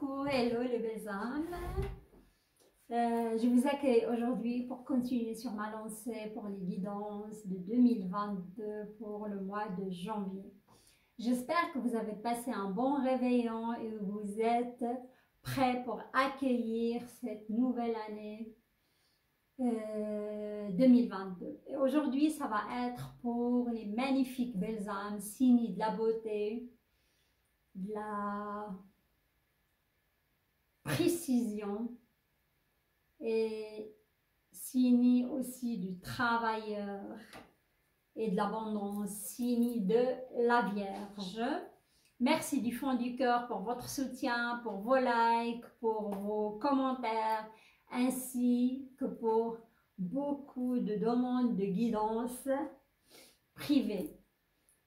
Coucou, hello les belles âmes. Je vous accueille aujourd'hui pour continuer sur ma lancée pour les guidances de 2022 pour le mois de janvier. J'espère que vous avez passé un bon réveillon et que vous êtes prêts pour accueillir cette nouvelle année 2022. Et aujourd'hui, ça va être pour les magnifiques belles âmes, signes de la beauté, de la précision et signe aussi du travailleur et de l'abondance, signe de la Vierge. Merci du fond du cœur pour votre soutien, pour vos likes, pour vos commentaires, ainsi que pour beaucoup de demandes de guidance privée.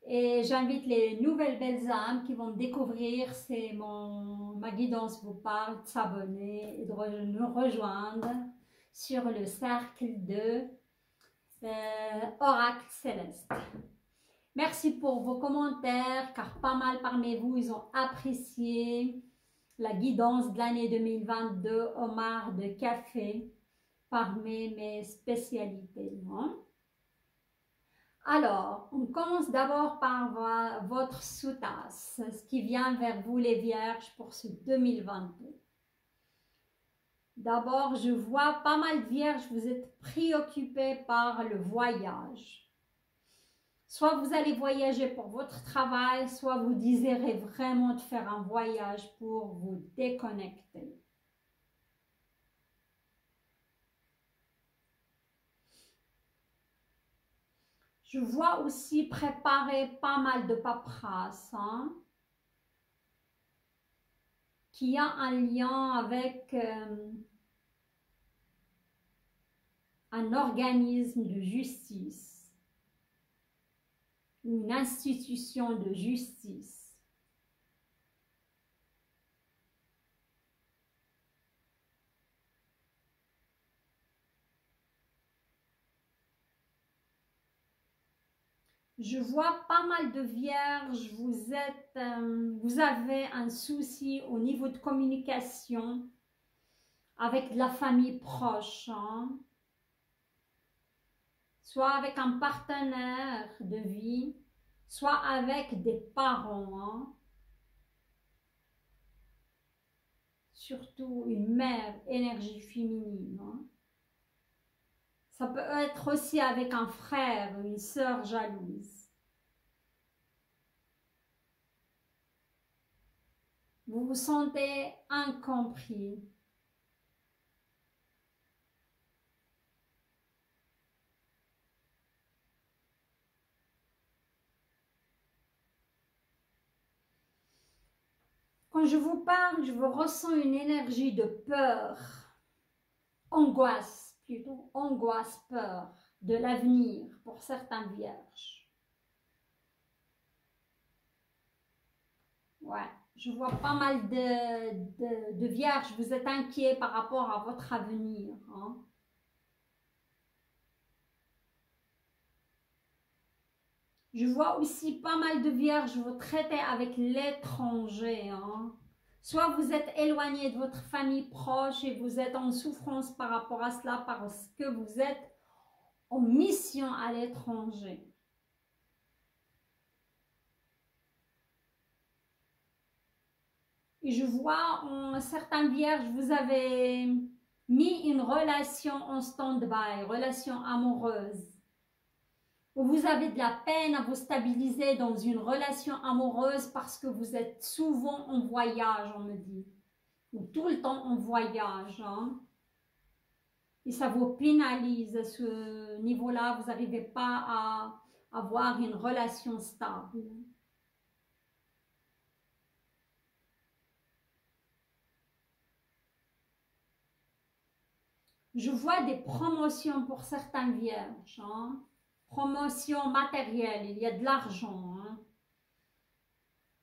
Et j'invite les nouvelles belles âmes qui vont me découvrir, c'est ma guidance vous parle, de s'abonner et de nous rejoindre sur le cercle de Oracle Céleste. Merci pour vos commentaires, car pas mal parmi vous, ils ont apprécié la guidance de l'année 2022 au mar de café parmi mes spécialités. Hein? Alors, on commence d'abord par votre sous-tasse, ce qui vient vers vous les vierges pour ce 2022. D'abord, je vois pas mal de vierges, vous êtes préoccupés par le voyage. Soit vous allez voyager pour votre travail, soit vous désirez vraiment de faire un voyage pour vous déconnecter. Je vois aussi préparer pas mal de paperasse, hein, qui a un lien avec un organisme de justice, une institution de justice. Je vois pas mal de vierges, vous avez un souci au niveau de communication avec la famille proche, hein? Soit avec un partenaire de vie, soit avec des parents, hein? Surtout une mère, énergie féminine. Hein? Ça peut être aussi avec un frère ou une sœur jalouse. Vous vous sentez incompris. Quand je vous parle, je vous ressens une énergie de peur, angoisse plutôt, angoisse, peur de l'avenir pour certains vierges. Ouais, je vois pas mal de vierges, vous êtes inquiets par rapport à votre avenir. Hein? Je vois aussi pas mal de vierges, vous traitez avec l'étranger. Hein? Soit vous êtes éloigné de votre famille proche et vous êtes en souffrance par rapport à cela parce que vous êtes en mission à l'étranger. Et je vois en certains vierges, vous avez mis une relation en stand-by, relation amoureuse. Où vous avez de la peine à vous stabiliser dans une relation amoureuse parce que vous êtes souvent en voyage, on me dit. Ou tout le temps en voyage. Hein? Et ça vous pénalise à ce niveau-là, vous n'arrivez pas à avoir une relation stable. Je vois des promotions pour certains vierges. Hein? Promotion matérielle, il y a de l'argent. Hein?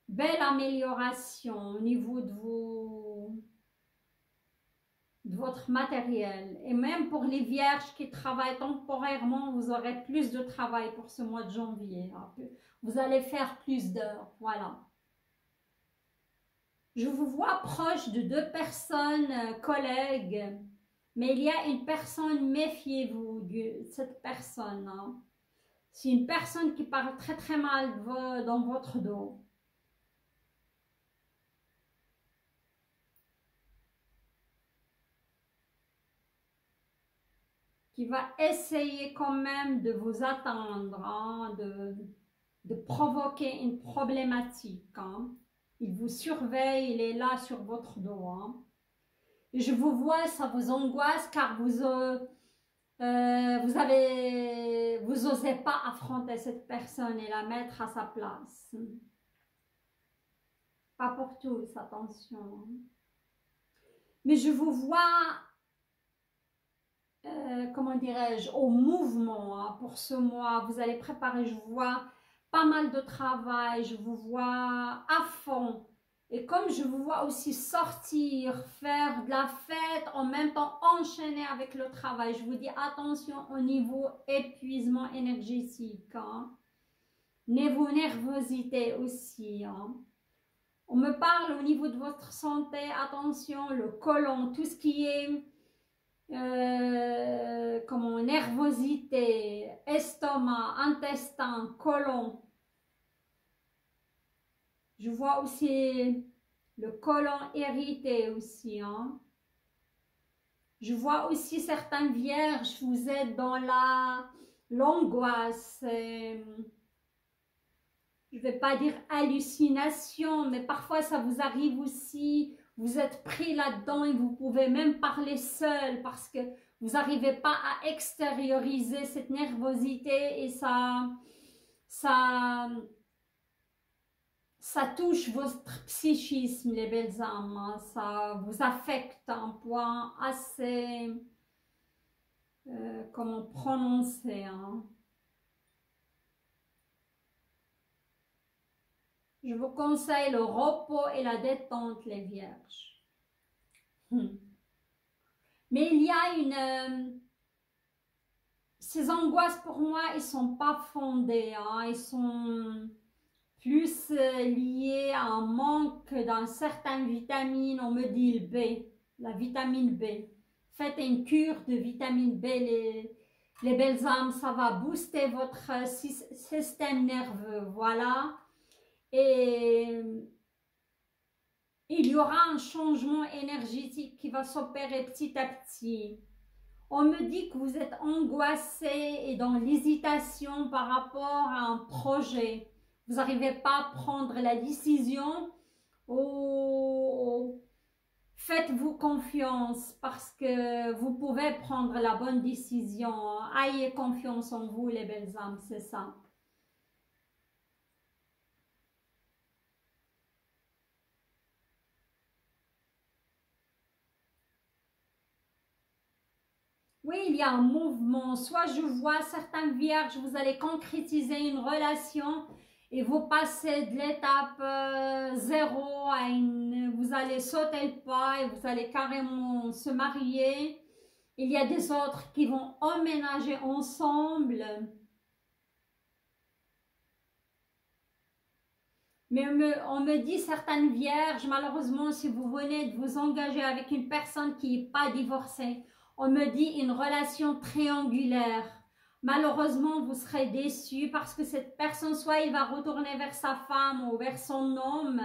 Belle amélioration au niveau de votre matériel. Et même pour les vierges qui travaillent temporairement, vous aurez plus de travail pour ce mois de janvier. Vous allez faire plus d'heures. Voilà. Je vous vois proche de deux personnes, collègues, mais il y a une personne, méfiez-vous de cette personne, hein. C'est une personne qui parle très très mal dans votre dos. Qui va essayer quand même de vous atteindre, hein, de provoquer une problématique, hein. Il vous surveille, il est là sur votre dos, hein. Et je vous vois, ça vous angoisse car vous osez pas affronter cette personne et la mettre à sa place. Pas pour tous, attention. Mais je vous vois, comment dirais-je, au mouvement, hein, pour ce mois. Vous allez préparer, je vous vois pas mal de travail, je vous vois à fond. Et comme je vous vois aussi sortir, faire de la fête, en même temps enchaîner avec le travail, je vous dis attention au niveau épuisement énergétique, hein. Niveau nervosité aussi, hein. On me parle au niveau de votre santé, attention, le côlon, tout ce qui est comment, nervosité, estomac, intestin, côlon. Je vois aussi le côlon irrité aussi, hein. Je vois aussi certaines vierges, vous êtes dans l'angoisse, je ne vais pas dire hallucination, mais parfois ça vous arrive aussi, vous êtes pris là-dedans et vous pouvez même parler seul parce que vous n'arrivez pas à extérioriser cette nervosité et ça touche votre psychisme, les belles âmes, hein. Ça vous affecte à un point assez, comment prononcer, hein. Je vous conseille le repos et la détente, les vierges. Mais il y a ces angoisses pour moi, ils ne sont pas fondées, hein. Ils sont plus liées à un manque d'une certaine vitamine. On me dit le B, la vitamine B. Faites une cure de vitamine B, les belles âmes, ça va booster votre système nerveux, voilà. Et il y aura un changement énergétique qui va s'opérer petit à petit. On me dit que vous êtes angoissé et dans l'hésitation par rapport à un projet. Vous n'arrivez pas à prendre la décision. Oh, faites-vous confiance parce que vous pouvez prendre la bonne décision. Ayez confiance en vous, les belles âmes, c'est ça. Oui, il y a un mouvement. Soit je vois certaines vierges, vous allez concrétiser une relation et vous passez de l'étape 0 à vous allez sauter le pas et vous allez carrément se marier. Il y a des autres qui vont emménager ensemble. Mais on me dit certaines vierges, malheureusement, si vous venez de vous engager avec une personne qui n'est pas divorcée, on me dit une relation triangulaire. Malheureusement, vous serez déçus parce que cette personne, soit il va retourner vers sa femme ou vers son homme,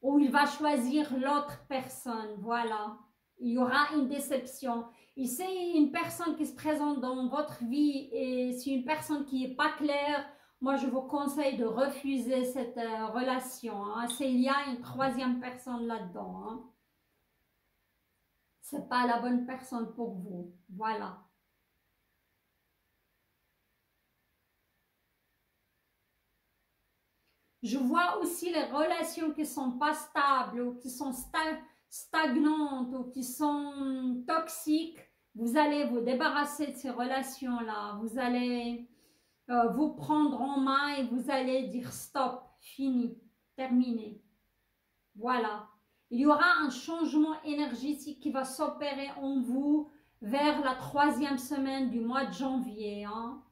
ou il va choisir l'autre personne. Voilà. Il y aura une déception. Et c'est une personne qui se présente dans votre vie et c'est une personne qui n'est pas claire. Moi, je vous conseille de refuser cette relation, hein. Il y a une troisième personne là-dedans, hein. Ce n'est pas la bonne personne pour vous. Voilà. Je vois aussi les relations qui ne sont pas stables ou qui sont stagnantes ou qui sont toxiques. Vous allez vous débarrasser de ces relations-là. Vous allez vous prendre en main et vous allez dire stop, fini, terminé. Voilà. Il y aura un changement énergétique qui va s'opérer en vous vers la 3e semaine du mois de janvier, hein.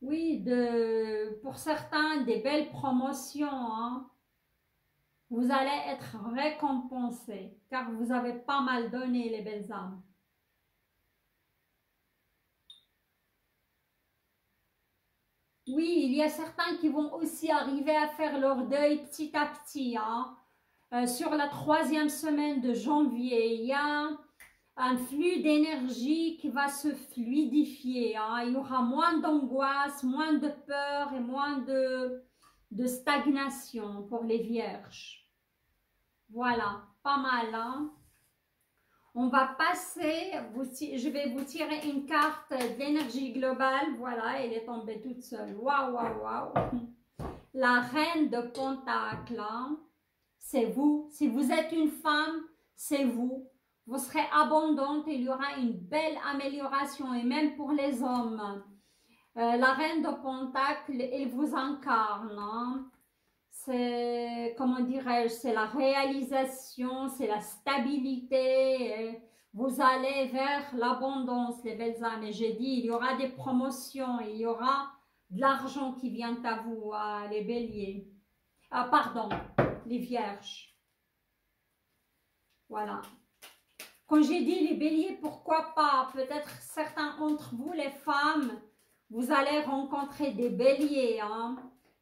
Oui, pour certains, des belles promotions, hein. Vous allez être récompensé, car vous avez pas mal donné, les belles âmes. Oui, il y a certains qui vont aussi arriver à faire leur deuil petit à petit, hein. Sur la 3e semaine de janvier, il y a un flux d'énergie qui va se fluidifier, hein. Il y aura moins d'angoisse, moins de peur et moins de stagnation pour les vierges. Voilà, pas mal, hein. On va passer, je vais vous tirer une carte de l'énergie globale. Voilà, elle est tombée toute seule. Waouh, waouh, waouh. La reine de Pentacle, hein. C'est vous. Si vous êtes une femme, c'est vous. Vous serez abondante, il y aura une belle amélioration. Et même pour les hommes, la reine de Pentacle, elle vous incarne, hein. C'est, comment dirais-je, c'est la réalisation, c'est la stabilité. Vous allez vers l'abondance, les belles âmes. Et j'ai dit, il y aura des promotions, il y aura de l'argent qui vient à vous, les béliers. Ah, pardon, les vierges. Voilà. Quand j'ai dit les béliers, pourquoi pas? Peut-être certains d'entre vous, les femmes, vous allez rencontrer des béliers, hein.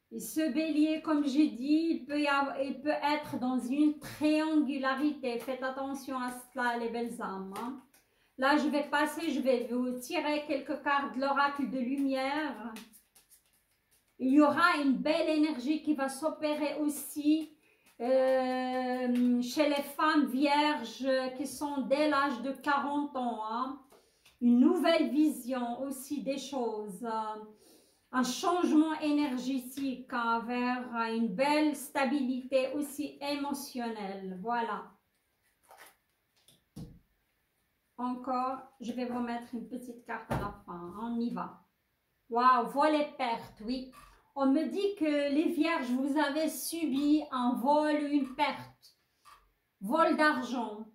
Et ce bélier, comme j'ai dit, il peut être dans une triangularité. Faites attention à cela, les belles âmes, hein. Là, je vais passer, je vais vous tirer quelques cartes de l'oracle de lumière. Il y aura une belle énergie qui va s'opérer aussi chez les femmes vierges qui sont dès l'âge de 40 ans, hein. Une nouvelle vision aussi des choses. Un changement énergétique, hein, vers une belle stabilité aussi émotionnelle. Voilà. Encore, je vais vous mettre une petite carte à la fin. On y va. Waouh, vol et perte, oui. On me dit que les vierges, vous avez subi un vol ou une perte. Vol d'argent.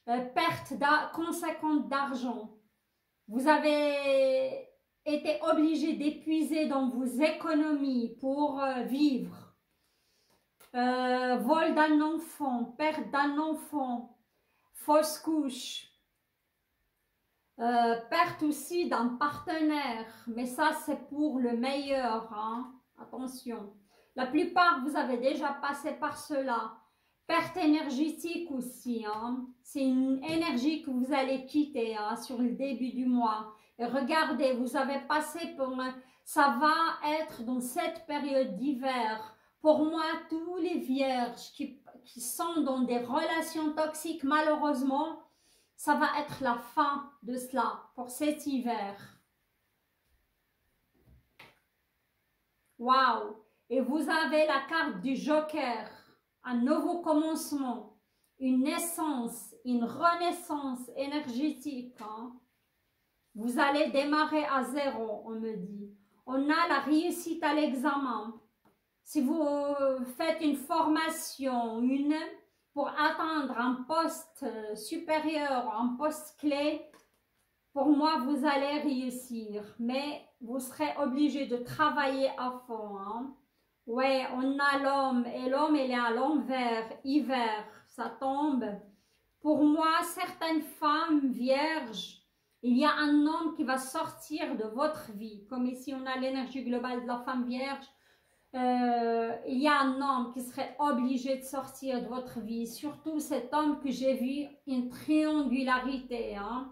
Perte conséquente d'argent. Vous avez été obligé d'épuiser dans vos économies pour vivre. Vol d'un enfant, perte d'un enfant, fausse couche, perte aussi d'un partenaire, mais ça c'est pour le meilleur, hein. Attention. La plupart vous avez déjà passé par cela. Perte énergétique aussi, hein. C'est une énergie que vous allez quitter, hein, sur le début du mois. Et regardez, vous avez passé pour... Ça va être dans cette période d'hiver. Pour moi, tous les vierges qui sont dans des relations toxiques, malheureusement, ça va être la fin de cela pour cet hiver. Waouh! Et vous avez la carte du Joker. Un nouveau commencement, une naissance, une renaissance énergétique, hein. Vous allez démarrer à zéro, on me dit. On a la réussite à l'examen. Si vous faites une formation, pour atteindre un poste supérieur, un poste clé, pour moi, vous allez réussir. Mais vous serez obligé de travailler à fond, hein. Ouais, on a l'homme et l'homme, il est à l'envers, hiver, ça tombe. Pour moi, certaines femmes vierges, il y a un homme qui va sortir de votre vie. Comme ici, on a l'énergie globale de la femme vierge. Il y a un homme qui serait obligé de sortir de votre vie. Surtout cet homme que j'ai vu, une triangularité, hein.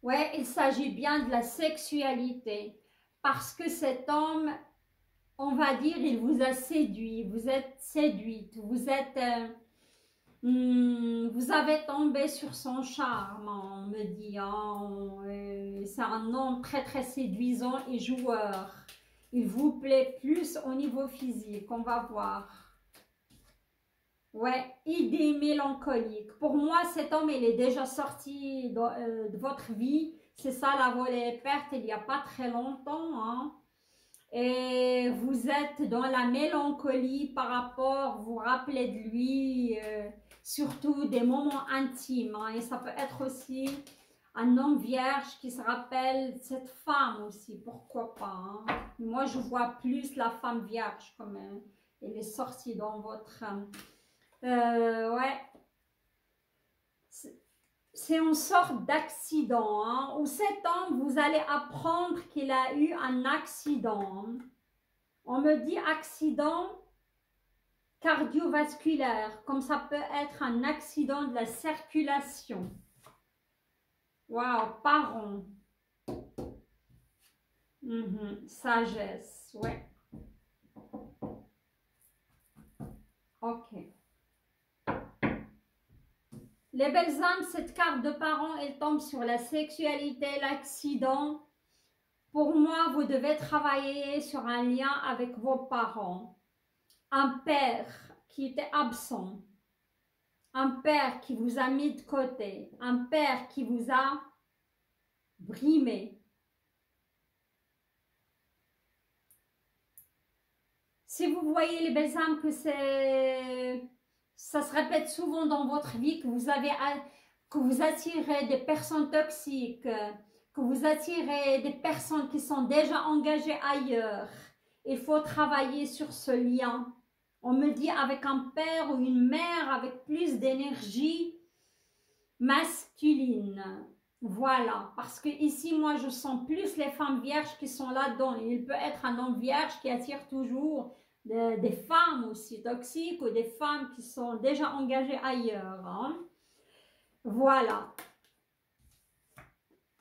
Ouais, il s'agit bien de la sexualité. Parce que cet homme... On va dire, il vous a séduit, vous êtes séduite, vous avez tombé sur son charme, on me dit, hein. C'est un homme très très séduisant et joueur. Il vous plaît plus au niveau physique, on va voir. Ouais, idée mélancolique. Pour moi, cet homme, il est déjà sorti de votre vie. C'est ça la volée et perte, il n'y a pas très longtemps, hein. Et vous êtes dans la mélancolie par rapport, vous vous rappelez de lui, surtout des moments intimes, hein, et ça peut être aussi un homme vierge qui se rappelle cette femme aussi, pourquoi pas. Hein? Moi, je vois plus la femme vierge comme elle est sortie dans votre... ouais. C'est une sorte d'accident. Hein? Ou cet homme, vous allez apprendre qu'il a eu un accident. On me dit accident cardiovasculaire, comme ça peut être un accident de la circulation. Waouh, parents. Sagesse, ouais. Ok. Les belles âmes, cette carte de parents, elle tombe sur la sexualité, l'accident. Pour moi, vous devez travailler sur un lien avec vos parents. Un père qui était absent. Un père qui vous a mis de côté. Un père qui vous a brimé. Si vous voyez les belles âmes que ça se répète souvent dans votre vie, que vous attirez des personnes toxiques, que vous attirez des personnes qui sont déjà engagées ailleurs, il faut travailler sur ce lien. On me dit avec un père ou une mère avec plus d'énergie masculine. Voilà, parce que ici, moi, je sens plus les femmes vierges qui sont là-dedans. Il peut être un homme vierge qui attire toujours des femmes aussi toxiques ou des femmes qui sont déjà engagées ailleurs. Hein. Voilà.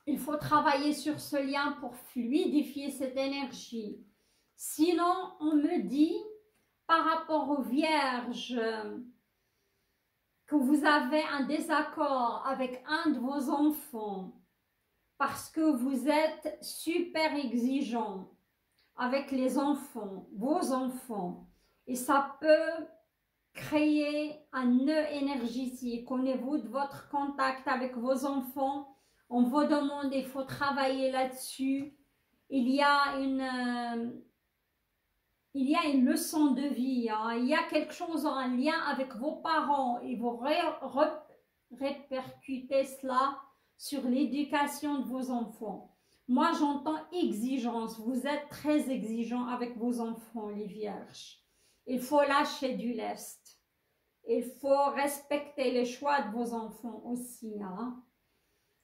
Il faut travailler sur ce lien pour fluidifier cette énergie. Sinon, on me dit, par rapport aux vierges, que vous avez un désaccord avec un de vos enfants parce que vous êtes super exigeant avec les enfants, vos enfants, et ça peut créer un nœud énergétique au niveau de votre contact avec vos enfants. On vous demande, il faut travailler là-dessus. Il y a une leçon de vie, hein. Il y a quelque chose en lien avec vos parents et vous répercutez cela sur l'éducation de vos enfants. Moi, j'entends exigence. Vous êtes très exigeant avec vos enfants, les vierges. Il faut lâcher du lest. Il faut respecter les choix de vos enfants aussi. Hein.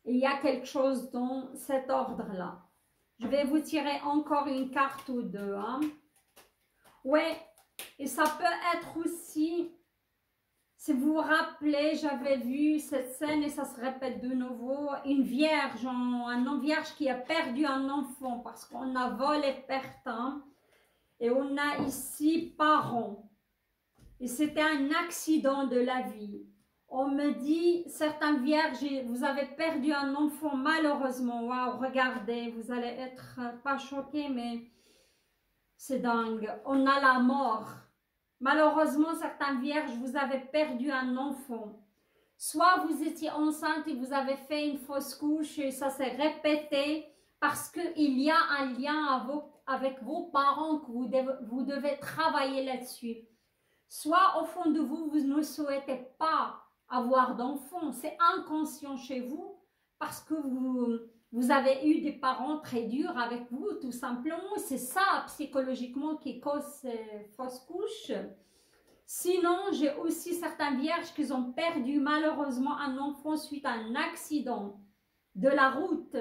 Il y a quelque chose dans cet ordre-là. Je vais vous tirer encore une carte ou deux. Hein. Ouais, et ça peut être aussi, si vous vous rappelez, j'avais vu cette scène et ça se répète de nouveau, une vierge, un homme vierge qui a perdu un enfant parce qu'on a volé perte, hein, et on a ici parents. Et c'était un accident de la vie. On me dit, certains vierges, vous avez perdu un enfant malheureusement. Waouh, regardez, vous allez être pas choqués, mais... c'est dingue. On a la mort. Malheureusement, certains vierges, vous avez perdu un enfant. Soit vous étiez enceinte et vous avez fait une fausse couche et ça s'est répété parce qu'il y a un lien avec vos parents que vous devez travailler là-dessus. Soit au fond de vous, vous ne souhaitez pas avoir d'enfant. C'est inconscient chez vous parce que vous avez eu des parents très durs avec vous, tout simplement. C'est ça, psychologiquement, qui cause ces fausses couches. Sinon, j'ai aussi certains vierges qui ont perdu malheureusement un enfant suite à un accident de la route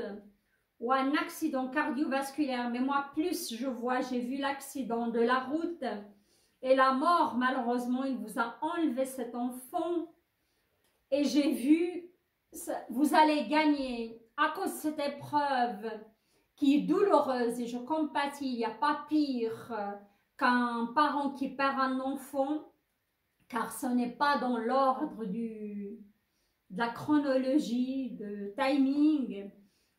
ou un accident cardiovasculaire. Mais moi, plus je vois, j'ai vu l'accident de la route et la mort, malheureusement, il vous a enlevé cet enfant. Et j'ai vu, vous allez gagner à cause de cette épreuve qui est douloureuse et je compatis, il n'y a pas pire qu'un parent qui perd un enfant, car ce n'est pas dans l'ordre de la chronologie, de timing,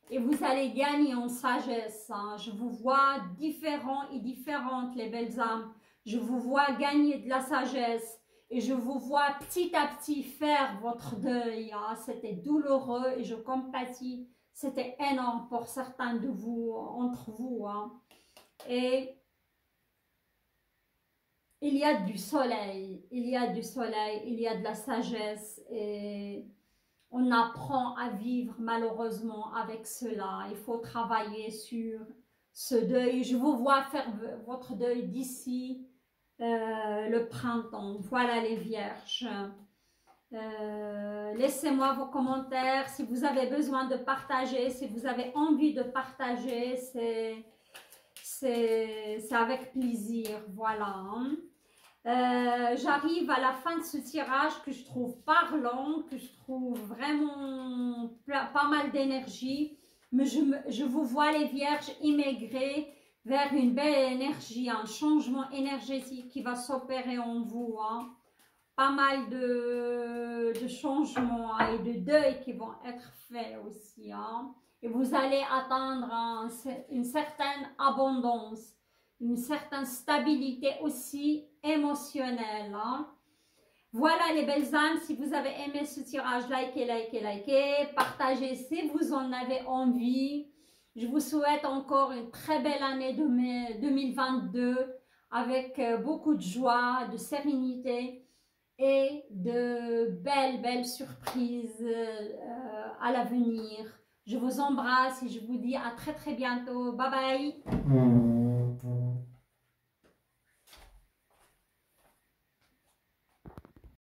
et vous allez gagner en sagesse. Hein. Je vous vois différents et différentes, les belles âmes. Je vous vois gagner de la sagesse. Et je vous vois petit à petit faire votre deuil. Hein. C'était douloureux et je compatis. C'était énorme pour certains de vous, entre vous. Hein. Et il y a du soleil. Il y a du soleil. Il y a de la sagesse. Et on apprend à vivre malheureusement avec cela. Il faut travailler sur ce deuil. Je vous vois faire votre deuil d'ici le printemps. Voilà les vierges. Laissez-moi vos commentaires si vous avez besoin de partager, si vous avez envie de partager, c'est avec plaisir. Voilà. J'arrive à la fin de ce tirage que je trouve parlant, que je trouve vraiment pas mal d'énergie, mais je vous vois les vierges immigrer vers une belle énergie, un changement énergétique qui va s'opérer en vous, hein. Pas mal de changements et de deuils qui vont être faits aussi, hein. Et vous allez atteindre une certaine abondance, une certaine stabilité aussi émotionnelle, hein. Voilà les belles âmes, si vous avez aimé ce tirage, likez, likez, likez, partagez si vous en avez envie. Je vous souhaite encore une très belle année 2022 avec beaucoup de joie, de sérénité et de belles surprises à l'avenir. Je vous embrasse et je vous dis à très bientôt. Bye bye.